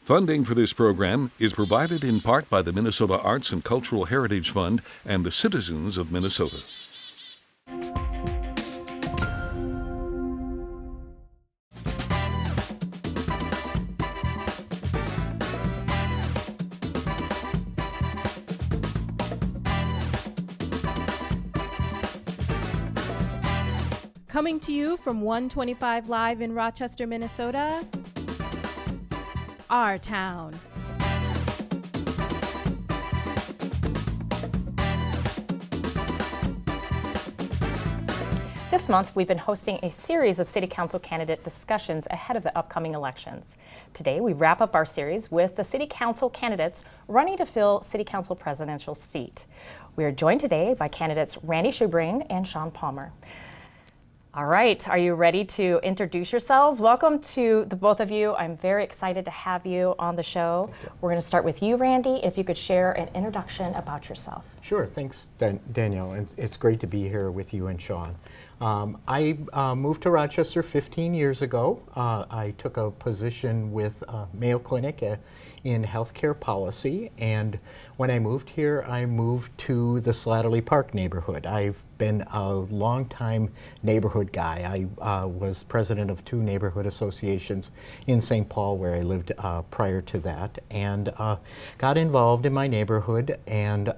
Funding for this program is provided in part by the Minnesota Arts and Cultural Heritage Fund and the citizens of Minnesota. Coming to you from 125 Live in Rochester, Minnesota, Our Town. This month, we've been hosting a series of City Council candidate discussions ahead of the upcoming elections. Today, we wrap up our series with the City Council candidates running to fill City Council presidential seat. We are joined today by candidates Randy Schubring and Shaun Palmer. All right, are you ready to introduce yourselves? Welcome to the both of you. I'm very excited to have you on the show. We're going to start with you, Randy, if you could share an introduction about yourself. Sure, thanks, Danielle. It's great to be here with you and Shaun. I moved to Rochester 15 years ago. I took a position with Mayo Clinic in healthcare policy, and when I moved here, I moved to the Slattery Park neighborhood. I've been a longtime neighborhood guy. I was president of 2 neighborhood associations in St. Paul, where I lived prior to that, and got involved in my neighborhood and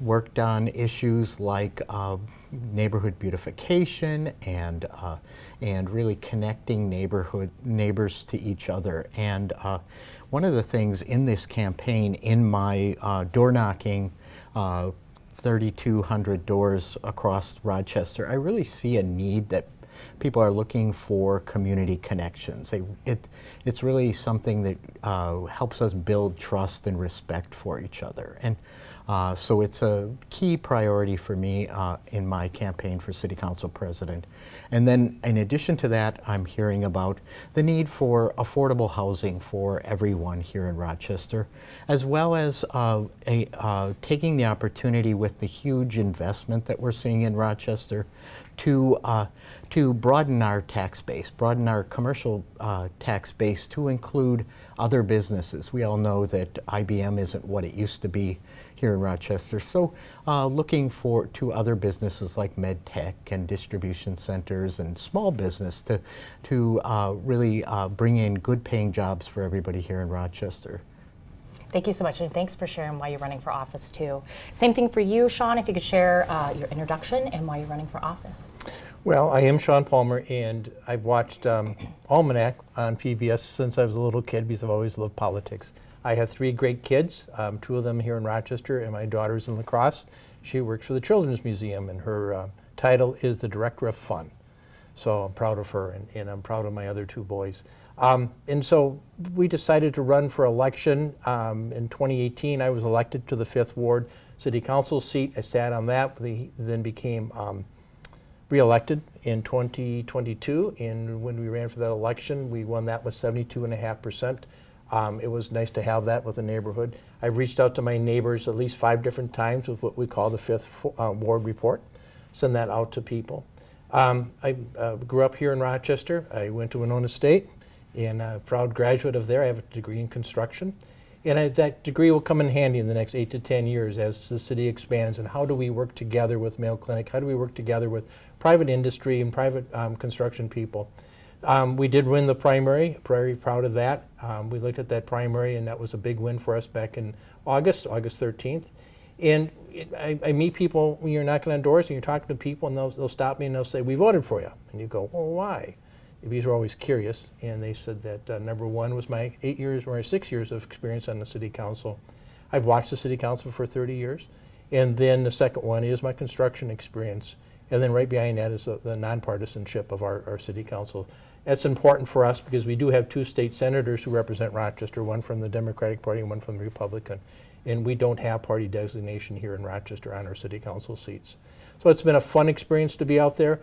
worked on issues like neighborhood beautification and really connecting neighbors to each other. And one of the things in this campaign, in my door knocking, 3,200 doors across Rochester, I really see a need that people are looking for community connections. It's really something that helps us build trust and respect for each other. And so it's a key priority for me in my campaign for City Council President. And then in addition to that, I'm hearing about the need for affordable housing for everyone here in Rochester, as well as taking the opportunity with the huge investment that we're seeing in Rochester to broaden our tax base, broaden our commercial tax base to include other businesses. We all know that IBM isn't what it used to be here in Rochester, so looking to other businesses like med tech and distribution centers and small business to really bring in good paying jobs for everybody here in Rochester. Thank you so much, and thanks for sharing why you're running for office too. Same thing for you, Shaun, if you could share your introduction and why you're running for office. Well, I am Shaun Palmer, and I've watched Almanac on PBS since I was a little kid because I've always loved politics. I have 3 great kids, 2 of them here in Rochester, and my daughter's in La Crosse. She works for the Children's Museum, and her title is the Director of Fun. So I'm proud of her, and I'm proud of my other 2 boys. And so we decided to run for election. In 2018, I was elected to the 5th Ward City Council seat. I sat on that, then became re-elected in 2022. And when we ran for that election, we won that with 72.5%. It was nice to have that with the neighborhood. I've reached out to my neighbors at least 5 different times with what we call the 5th Ward report, send that out to people. I grew up here in Rochester. I went to Winona State, and a proud graduate of there. I have a degree in construction. And that degree will come in handy in the next 8 to 10 years as the city expands. And how do we work together with Mayo Clinic? How do we work together with private industry and private construction people? We did win the primary, very proud of that. We looked at that primary, and that was a big win for us back in August 13th. And I meet people when you're knocking on doors and you're talking to people, and they'll stop me and they'll say, "We voted for you." And you go, "Well, why?" These are always curious, and they said that number 1 was my 6 years of experience on the City Council. I've watched the City Council for 30 years, and then the second one is my construction experience, and then right behind that is the nonpartisanship of our City Council. That's important for us because we do have 2 state senators who represent Rochester, one from the Democratic Party and one from the Republican, and we don't have party designation here in Rochester on our City Council seats. So it's been a fun experience to be out there.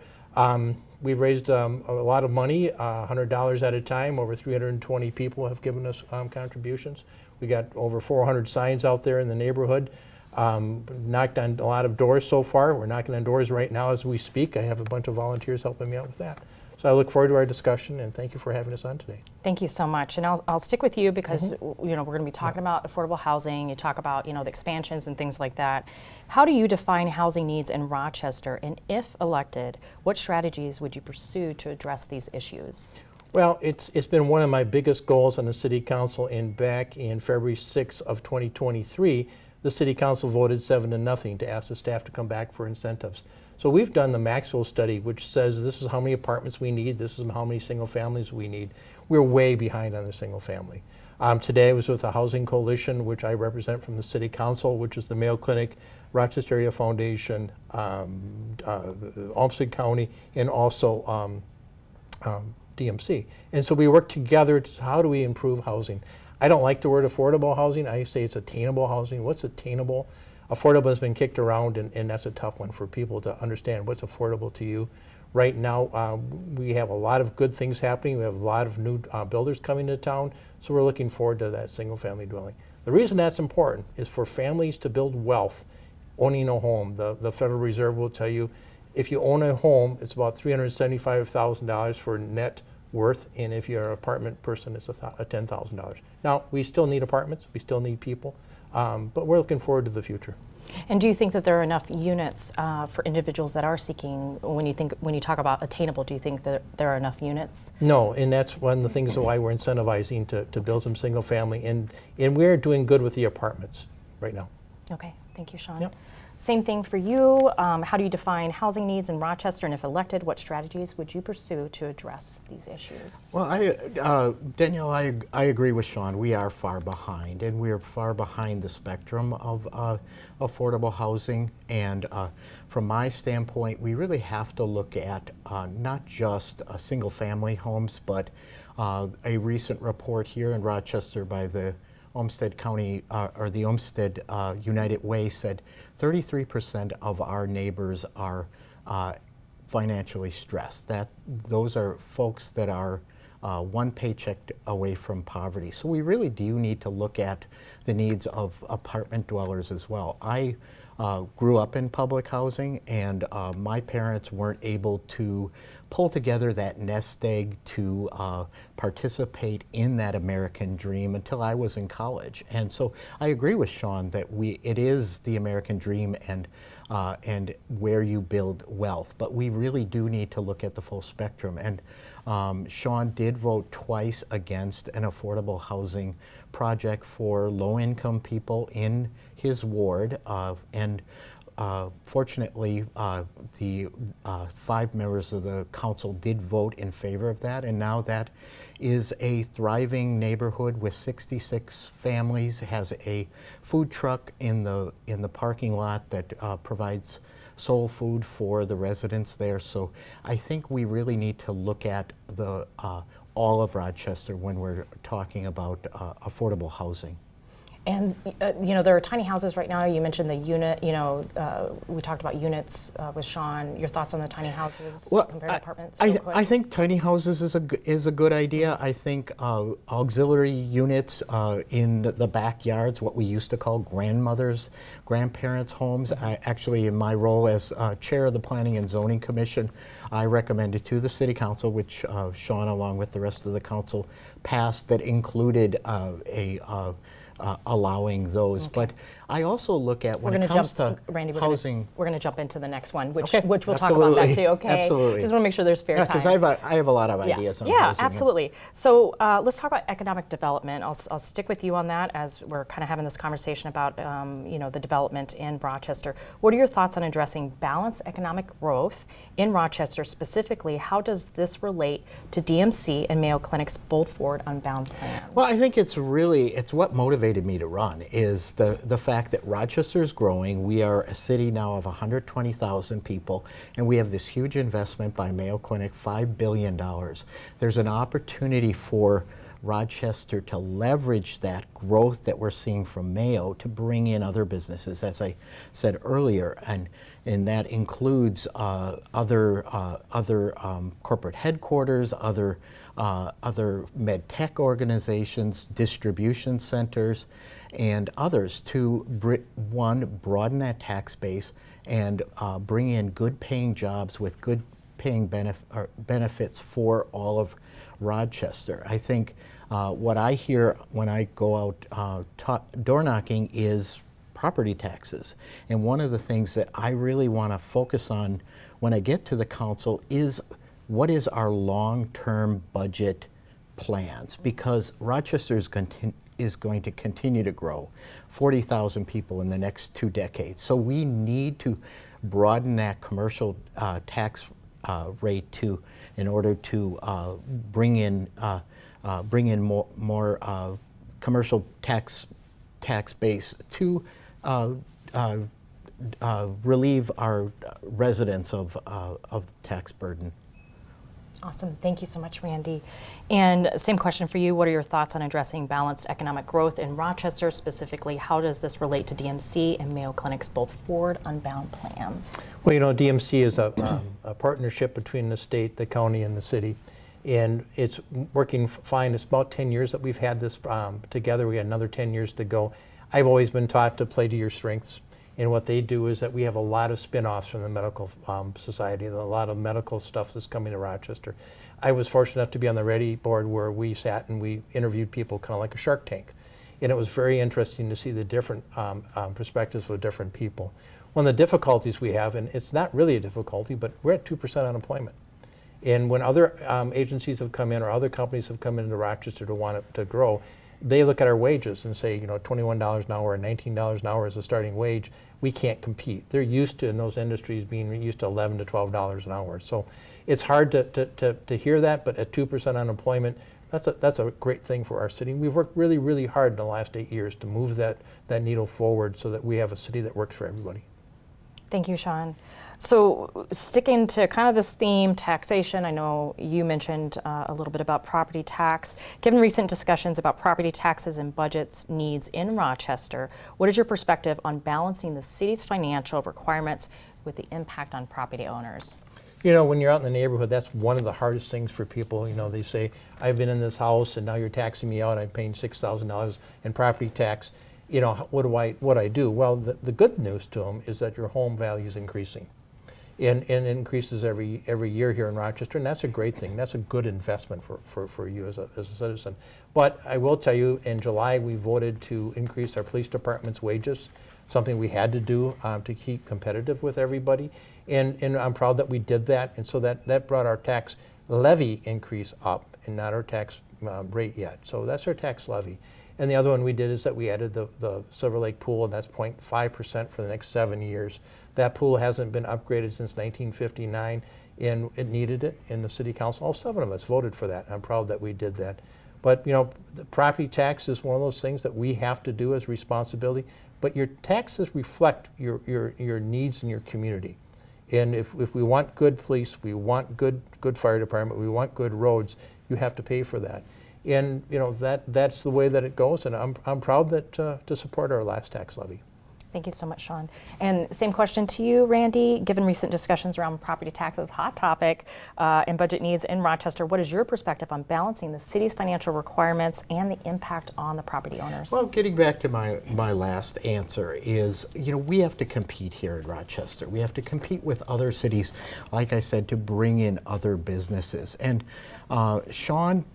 We've raised a lot of money, $100 at a time. Over 320 people have given us contributions. We got over 400 signs out there in the neighborhood. Knocked on a lot of doors so far. We're knocking on doors right now as we speak. I have a bunch of volunteers helping me out with that. So I look forward to our discussion, and thank you for having us on today. Thank you so much. And I'll stick with you because we're going to be talking about affordable housing. You talk about the expansions and things like that. How do you define housing needs in Rochester? And if elected, what strategies would you pursue to address these issues? Well, it's been one of my biggest goals on the City Council, and back in February 6th of 2023, the City Council voted 7-0 to ask the staff to come back for incentives. So we've done the Maxwell study, which says this is how many apartments we need, this is how many single families we need. We're way behind on the single family. Today I was with the Housing Coalition, which I represent from the City Council, which is the Mayo Clinic, Rochester Area Foundation, Olmsted County, and also DMC. And so we work together to how do we improve housing. I don't like the word affordable housing. I say it's attainable housing. What's attainable? Affordable has been kicked around, and that's a tough one for people to understand what's affordable to you. Right now, we have a lot of good things happening. We have a lot of new builders coming to town, so we're looking forward to that single-family dwelling. The reason that's important is for families to build wealth, owning a home. The Federal Reserve will tell you if you own a home, it's about $375,000 for net worth, and if you're an apartment person, it's $10,000. Now, we still need apartments, we still need people, but we're looking forward to the future. And do you think that there are enough units for individuals that are seeking, when you talk about attainable, do you think that there are enough units? No, and that's one of the things why we're incentivizing to build some single family, and we're doing good with the apartments right now. Okay, thank you, Shaun. Yep. Same thing for you. How do you define housing needs in Rochester, and if elected, what strategies would you pursue to address these issues? Well, Danielle, I agree with Shaun. We are far behind, and we are far behind the spectrum of affordable housing. And from my standpoint, we really have to look at not just single-family homes, but a recent report here in Rochester by the Olmsted County, or the Olmsted United Way said 33% of our neighbors are financially stressed. Those are folks that are one paycheck away from poverty. So we really do need to look at the needs of apartment dwellers as well. I grew up in public housing, and my parents weren't able to pull together that nest egg to participate in that American dream until I was in college. And so I agree with Shaun that it is the American dream and where you build wealth, but we really do need to look at the full spectrum. And Shaun did vote twice against an affordable housing project for low-income people in his ward, and fortunately, the 5 members of the council did vote in favor of that, and now that is a thriving neighborhood with 66 families, has a food truck in the parking lot that provides soul food for the residents there. So I think we really need to look at all of Rochester when we're talking about affordable housing. And there are tiny houses right now. You mentioned the unit. We talked about units with Shaun. Your thoughts on the tiny houses compared to apartments? I think tiny houses is a good idea. I think auxiliary units in the backyards, what we used to call grandparents' homes. Actually, in my role as chair of the Planning and Zoning Commission, I recommended to the City Council, which Shaun, along with the rest of the council, passed, that included allowing those. Okay. But I also look at when it comes to housing. We're going to jump into the next one, which okay. we'll Absolutely. talk about that too. Okay. Absolutely. Just want to make sure there's fair time. Because I have a lot of ideas on housing. Yeah, absolutely. So let's talk about economic development. I'll stick with you on that as we're kind of having this conversation about the development in Rochester. What are your thoughts on addressing balanced economic growth in Rochester? Specifically, how does this relate to DMC and Mayo Clinic's Bold Forward Unbound plan? Well, I think it's what motivated me to run is the fact that Rochester is growing. We are a city now of 120,000 people, and we have this huge investment by Mayo Clinic, $5 billion. There's an opportunity for Rochester to leverage that growth that we're seeing from Mayo to bring in other businesses, as I said earlier, and that includes other corporate headquarters, other med tech organizations, distribution centers, and others to broaden that tax base and bring in good paying jobs with good paying benefits for all of Rochester. I think what I hear when I go out door knocking is property taxes. And one of the things that I really want to focus on when I get to the council is what is our long-term budget plans, because Rochester is going to continue to grow, 40,000 people in the next 2 decades. So we need to broaden that commercial tax rate in order to bring in more commercial tax base to relieve our residents of tax burden. Awesome. Thank you so much, Randy. And same question for you. What are your thoughts on addressing balanced economic growth in Rochester? Specifically, how does this relate to DMC and Mayo Clinic's both Forward Unbound plans? Well, you know, DMC is a partnership between the state, the county, and the city. And it's working fine. It's about 10 years that we've had this together. We got another 10 years to go. I've always been taught to play to your strengths. And what they do is that we have a lot of spin-offs from the medical society, a lot of medical stuff that's coming to Rochester. I was fortunate enough to be on the Ready board where we sat and we interviewed people kind of like a Shark Tank. And it was very interesting to see the different perspectives of different people. One of the difficulties we have, and it's not really a difficulty, but we're at 2% unemployment. And when other agencies have come in or other companies have come into Rochester to want it to grow, they look at our wages and say, you know, $21 an hour or $19 an hour is a starting wage. We can't compete. They're used to, in those industries, being used to $11 to $12 an hour. So it's hard to hear that, but at 2% unemployment, that's a great thing for our city. We've worked really, really hard in the last 8 years to move that needle forward so that we have a city that works for everybody. Thank you, Shaun. So sticking to kind of this theme, taxation, I know you mentioned a little bit about property tax. Given recent discussions about property taxes and budgets needs in Rochester, what is your perspective on balancing the city's financial requirements with the impact on property owners? You know, when you're out in the neighborhood, that's one of the hardest things for people. You know, they say, I've been in this house and now you're taxing me out. I'm paying $6,000 in property tax. You know, what do I do? Well, the good news to them is that your home value is increasing. And it increases every year here in Rochester, and that's a great thing. That's a good investment for you as a citizen. But I will tell you, in July, we voted to increase our police department's wages, something we had to do to keep competitive with everybody. And I'm proud that we did that, and so that brought our tax levy increase up and not our tax rate yet. So that's our tax levy. And the other one we did is that we added the Silver Lake pool, and that's 0.5% for the next 7 years. That pool hasn't been upgraded since 1959, and it needed it, and the city council, all 7 of us voted for that. I'm proud that we did that. But you know, the property tax is one of those things that we have to do as responsibility, but your taxes reflect your needs in your community. And if we want good police, we want good fire department, we want good roads, you have to pay for that. And you know, that's the way that it goes, and I'm proud that to support our last tax levy. Thank you so much, Shaun. And same question to you, Randy. Given recent discussions around property taxes, hot topic, and budget needs in Rochester, what is your perspective on balancing the city's financial requirements and the impact on the property owners? Well, getting back to my last answer is, you know, we have to compete here in Rochester. We have to compete with other cities, like I said, to bring in other businesses. And Shaun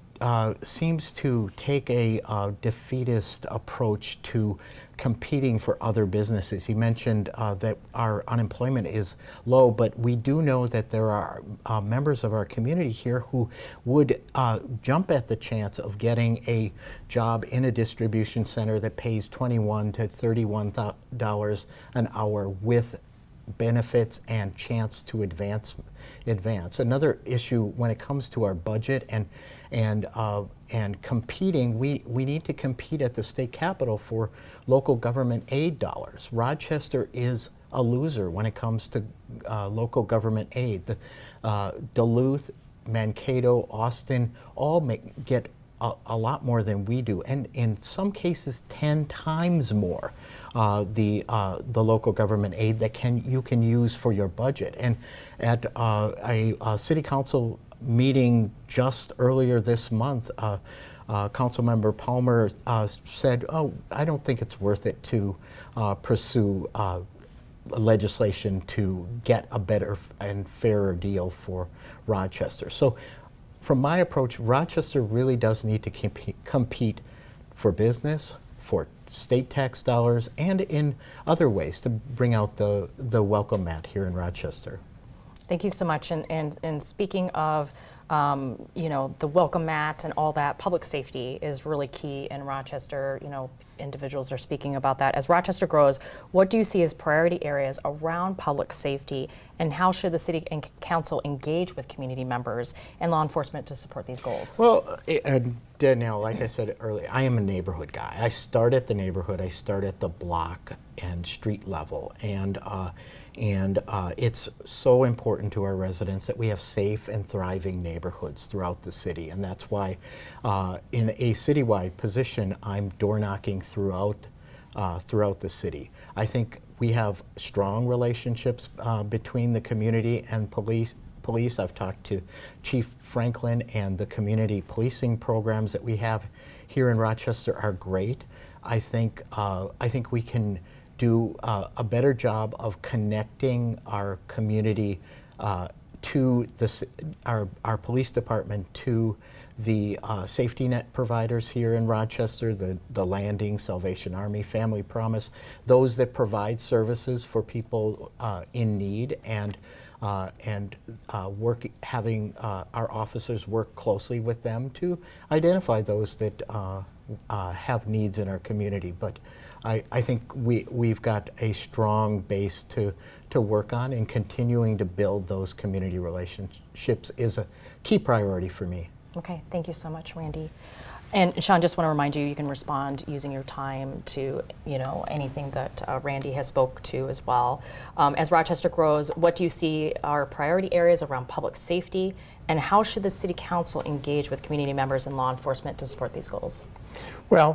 seems to take a defeatist approach to competing for other businesses. He mentioned that our unemployment is low, but we do know that there are members of our community here who would jump at the chance of getting a job in a distribution center that pays $21 to $31 an hour with benefits and chance to advance. Another issue when it comes to our budget and competing, we need to compete at the state capitol for local government aid dollars. Rochester is a loser when it comes to local government aid. Duluth, Mankato, Austin all get a lot more than we do, and in some cases 10 times more the local government aid that you can use for your budget. And at a city council meeting just earlier this month, Councilmember Palmer said, "Oh, I don't think it's worth it to pursue legislation to get a better and fairer deal for Rochester. So from my approach, Rochester really does need to compete for business, for state tax dollars, and in other ways to bring out the welcome mat here in Rochester. Thank you so much. And speaking of, the welcome mat and all that, public safety is really key in Rochester. Individuals are speaking about that. As Rochester grows, what do you see as priority areas around public safety, and how should the City and Council engage with community members and law enforcement to support these goals? Well, and Danielle, like I said earlier, I am a neighborhood guy. I start at the neighborhood, I start at the block and street level, and it's so important to our residents that we have safe and thriving neighborhoods throughout the city, and that's why in a citywide position, I'm door knocking throughout the city. I think we have strong relationships between the community and police. I've talked to Chief Franklin, and the community policing programs that we have here in Rochester are great. I think we can do a better job of connecting our community to our police department to the safety net providers here in Rochester, the Landing, Salvation Army, Family Promise, those that provide services for people in need, and having our officers work closely with them to identify those that have needs in our community. But I think we've got a strong base to work on, and continuing to build those community relationships is a key priority for me. Okay, thank you so much, Randy. And Shaun, just want to remind you, you can respond using your time to anything that Randy has spoke to as well. As Rochester grows, what do you see are priority areas around public safety, and how should the City Council engage with community members and law enforcement to support these goals? Well,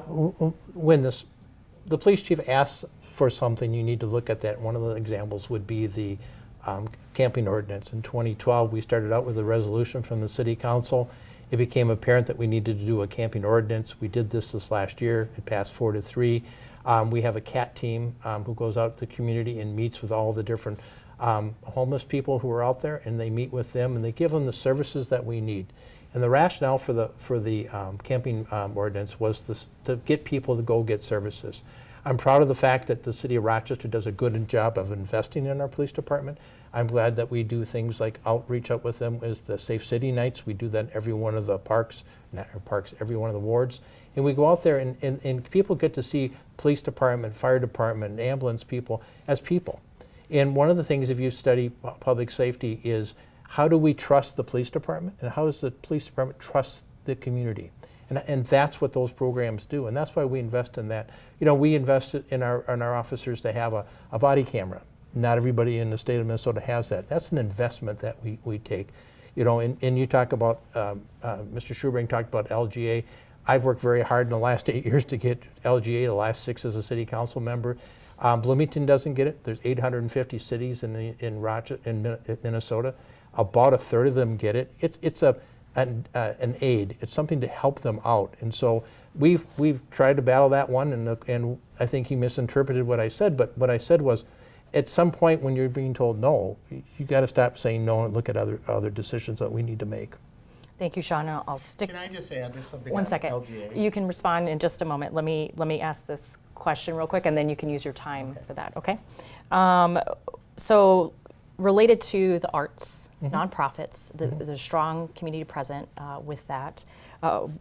when the police chief asks for something, you need to look at that. One of the examples would be the camping ordinance. In 2012, we started out with a resolution from the City Council. It became apparent that we needed to do a camping ordinance. We did this last year. It passed 4-3. We have a CAT team who goes out to the community and meets with all the different homeless people who are out there, and they meet with them and they give them the services that we need. And the rationale for the camping ordinance was to get people to go get services. I'm proud of the fact that the City of Rochester does a good job of investing in our police department. I'm glad that we do things like outreach up with them as the Safe City Nights. We do that in every one of the every one of the wards. And we go out there and people get to see police department, fire department, and ambulance people as people. And one of the things, if you study public safety, is how do we trust the police department, and how does the police department trust the community? And that's what those programs do, and that's why we invest in that. We invest in our officers to have a body camera. Not everybody in the state of Minnesota has that. That's an investment that we take. And you talk about, Mr. Schubring talked about LGA. I've worked very hard in the last 8 years to get LGA, the last 6 as a city council member. Bloomington doesn't get it. There's 850 cities in Minnesota. About a third of them get it. It's an aid. It's something to help them out. And so we've tried to battle that one, and I think he misinterpreted what I said. But what I said was, at some point when you're being told no, you got to stop saying no and look at other decisions that we need to make. Thank you, Shaun. I'll stick. Can I just add just something? One on second. LGA? You can respond in just a moment. Let me ask this question real quick, and then you can use your time for that. Okay. So related to the arts, nonprofits, the strong community present with that.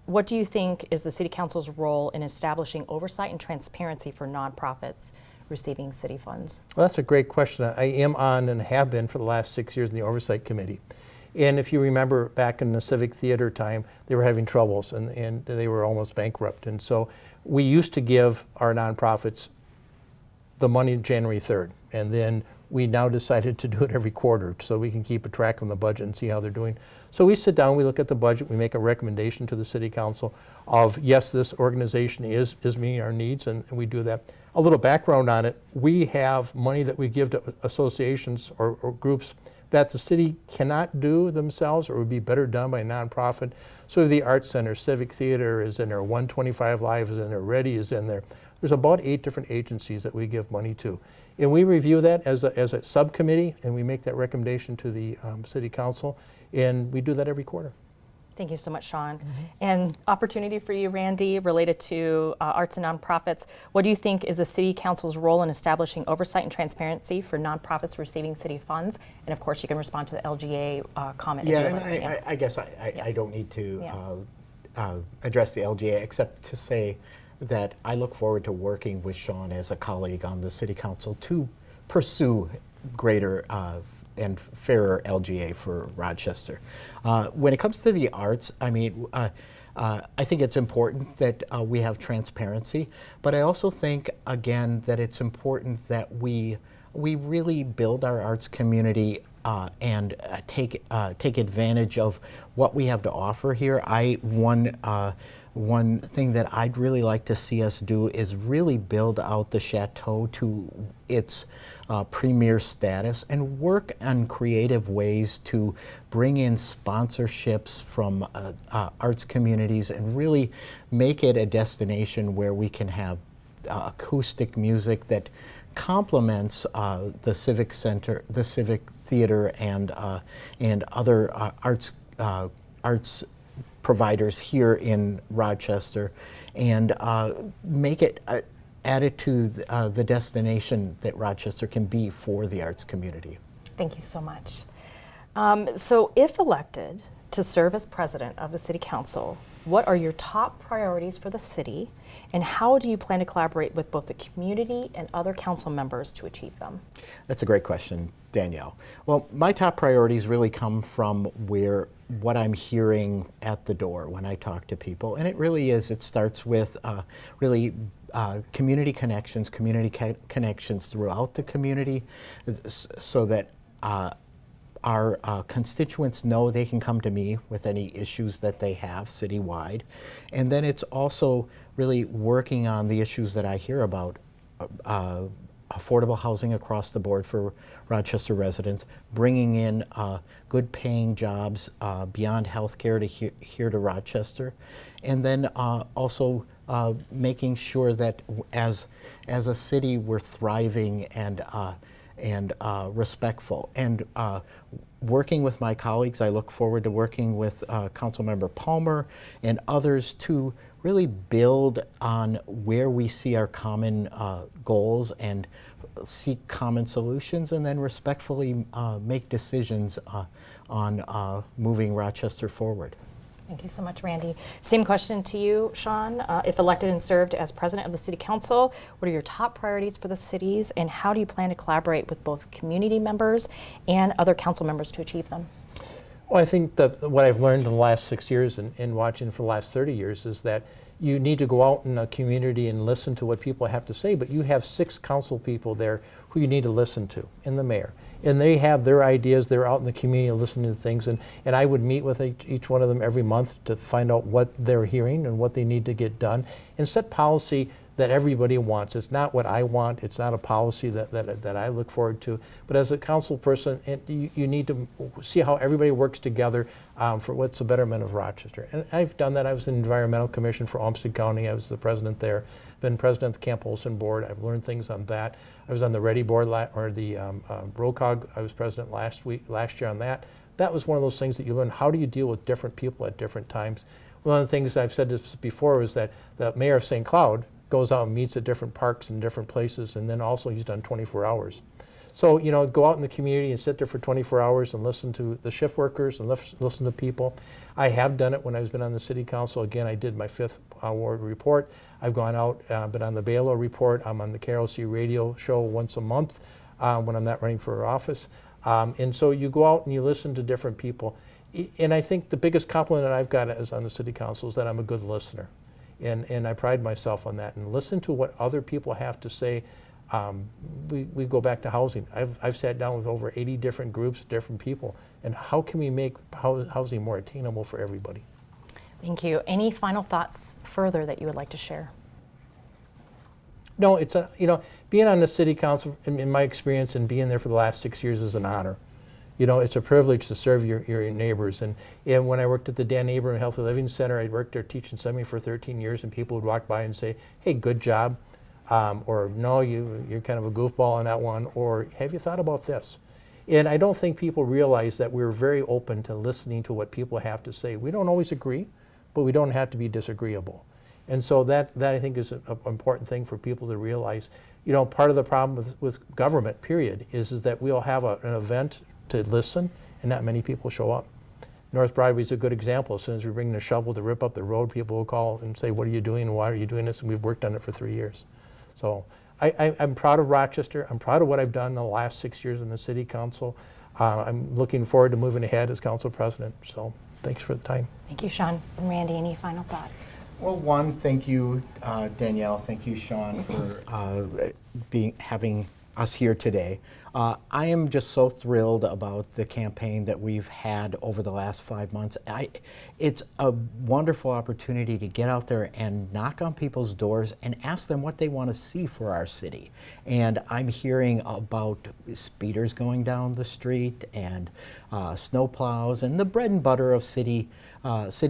What do you think is the City Council's role in establishing oversight and transparency for nonprofits receiving city funds? Well, that's a great question. I am on and have been for the last 6 years in the Oversight Committee. And if you remember back in the Civic Theater time, they were having troubles and they were almost bankrupt. And so we used to give our nonprofits the money January 3rd. And then we now decided to do it every quarter so we can keep a track on the budget and see how they're doing. So we sit down, we look at the budget, we make a recommendation to the City Council of, yes, this organization is meeting our needs, and we do that. A little background on it, we have money that we give to associations or groups that the city cannot do themselves or would be better done by a nonprofit. So the Arts Center, Civic Theater is in there, 125 Live is in there, Ready is in there. There's about 8 different agencies that we give money to. And we review that as a subcommittee, and we make that recommendation to the City Council, and we do that every quarter. Thank you so much, Shaun. And opportunity for you, Randy, related to arts and nonprofits. What do you think is the City Council's role in establishing oversight and transparency for nonprofits receiving city funds? And of course, you can respond to the LGA comment. Yeah, if you and would like. I guess I don't need to address the LGA except to say that I look forward to working with Shaun as a colleague on the City Council to pursue greater and fairer LGA for Rochester. When it comes to the arts, I mean, I think it's important that we have transparency, but I also think, again, that it's important that we really build our arts community and take advantage of what we have to offer here. One thing that I'd really like to see us do is really build out the Chateau to its premier status and work on creative ways to bring in sponsorships from arts communities and really make it a destination where we can have acoustic music that complements the Civic Center, the Civic Theater, and other arts providers here in Rochester, and make it added to the destination that Rochester can be for the arts community. Thank you so much. So if elected to serve as president of the City Council, what are your top priorities for the city, and how do you plan to collaborate with both the community and other council members to achieve them? That's a great question, Danielle. Well, my top priorities really come from what I'm hearing at the door when I talk to people, and it starts with community connections throughout the community, so that our constituents know they can come to me with any issues that they have citywide. And then it's also really working on the issues that I hear about, affordable housing across the board for Rochester residents, bringing in good paying jobs beyond healthcare to here to Rochester, and then also making sure that as a city we're thriving and respectful. And working with my colleagues, I look forward to working with Councilmember Palmer and others to really build on where we see our common goals and seek common solutions, and then respectfully make decisions on moving Rochester forward. Thank you so much, Randy. Same question to you, Shaun. If elected and served as president of the City Council, what are your top priorities for the cities, and how do you plan to collaborate with both community members and other council members to achieve them? Well, I think that what I've learned in the last 6 years and watching for the last 30 years is that you need to go out in a community and listen to what people have to say, but you have 6 council people there who you need to listen to, and the mayor. And they have their ideas, they're out in the community listening to things, and I would meet with each one of them every month to find out what they're hearing and what they need to get done, and set policy that everybody wants. It's not what I want, it's not a policy that I look forward to, but as a council person, you need to see how everybody works together for what's the betterment of Rochester. And I've done that. I was in the Environmental Commission for Olmsted County. I was the president there. Been president of the Camp Olson Board. I've learned things on that. I was on the Ready Board, or the ROCOG. I was president last year on that. That was one of those things that you learn. How do you deal with different people at different times? One of the things I've said this before is that the mayor of St. Cloud goes out and meets at different parks and different places, and then also he's done 24 hours. So, go out in the community and sit there for 24 hours and listen to the shift workers and listen to people. I have done it when I've been on the City Council. Again, I did my 5th ward report. I've gone out, been on the Baylor report. I'm on the Carol C radio show once a month when I'm not running for office. And so you go out and you listen to different people. And I think the biggest compliment that I've got as on the City Council is that I'm a good listener. And I pride myself on that, and listen to what other people have to say. We go back to housing. I've sat down with over 80 different groups, different people, and how can we make housing more attainable for everybody? Thank you. Any final thoughts further that you would like to share? No, it's being on the City Council, in my experience, and being there for the last 6 years is an honor. It's a privilege to serve your neighbors. And when I worked at the Dan Abraham Healthy Living Center, I worked there teaching semi for 13 years, and people would walk by and say, "Hey, good job." or no, you're kind of a goofball on that one, or have you thought about this? And I don't think people realize that we're very open to listening to what people have to say. We don't always agree, but we don't have to be disagreeable. And so that I think is an important thing for people to realize. You know, part of the problem with government, period, is that we'll have an event to listen and not many people show up. North Broadway is a good example. As soon as we bring the shovel to rip up the road, people will call and say, what are you doing and why are you doing this? And we've worked on it for 3 years. So I'm proud of Rochester. I'm proud of what I've done in the last 6 years in the City Council. I'm looking forward to moving ahead as Council President. So thanks for the time. Thank you, Shaun. And Randy, any final thoughts? Well, one, thank you, Danielle. Thank you, Shaun, for having us here today. I am just so thrilled about the campaign that we've had over the last 5 months. It's a wonderful opportunity to get out there and knock on people's doors and ask them what they want to see for our city. And I'm hearing about speeders going down the street and snow plows and the bread and butter of city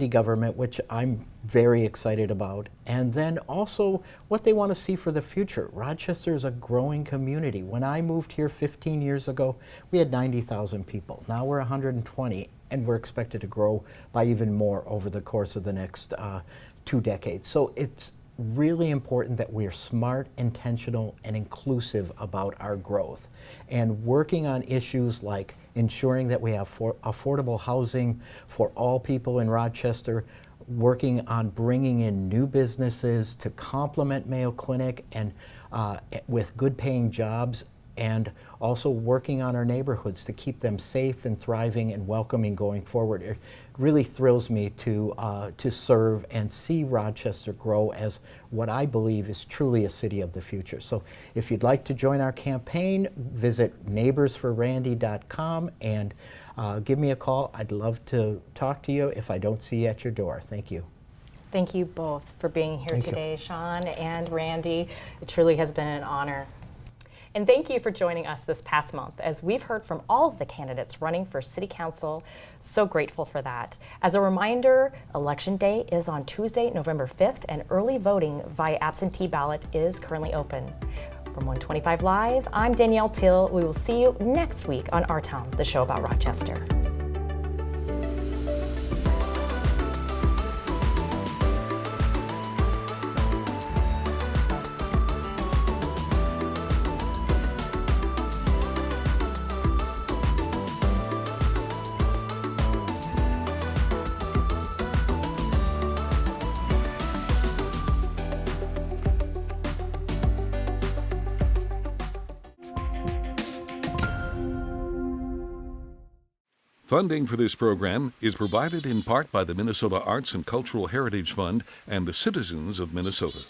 government, which I'm very excited about. And then also what they want to see for the future. Rochester is a growing community. When I moved here 15 years ago, we had 90,000 people. Now we're 120, and we're expected to grow by even more over the course of the next 2 decades. So it's really important that we're smart, intentional, and inclusive about our growth. And working on issues like ensuring that we have affordable housing for all people in Rochester, working on bringing in new businesses to complement Mayo Clinic and with good paying jobs, and also working on our neighborhoods to keep them safe and thriving and welcoming going forward. It really thrills me to serve and see Rochester grow as what I believe is truly a city of the future. So if you'd like to join our campaign, visit neighborsforrandy.com and give me a call. I'd love to talk to you if I don't see you at your door. Thank you. Thank you both for being here Thank you. today, Shaun and Randy. It truly has been an honor. And thank you for joining us this past month as we've heard from all of the candidates running for City Council. So grateful for that. As a reminder, Election Day is on Tuesday, November 5th, and early voting via absentee ballot is currently open. From 125 Live, I'm Danielle Till. We will see you next week on Our Town, the show about Rochester. Funding for this program is provided in part by the Minnesota Arts and Cultural Heritage Fund and the citizens of Minnesota.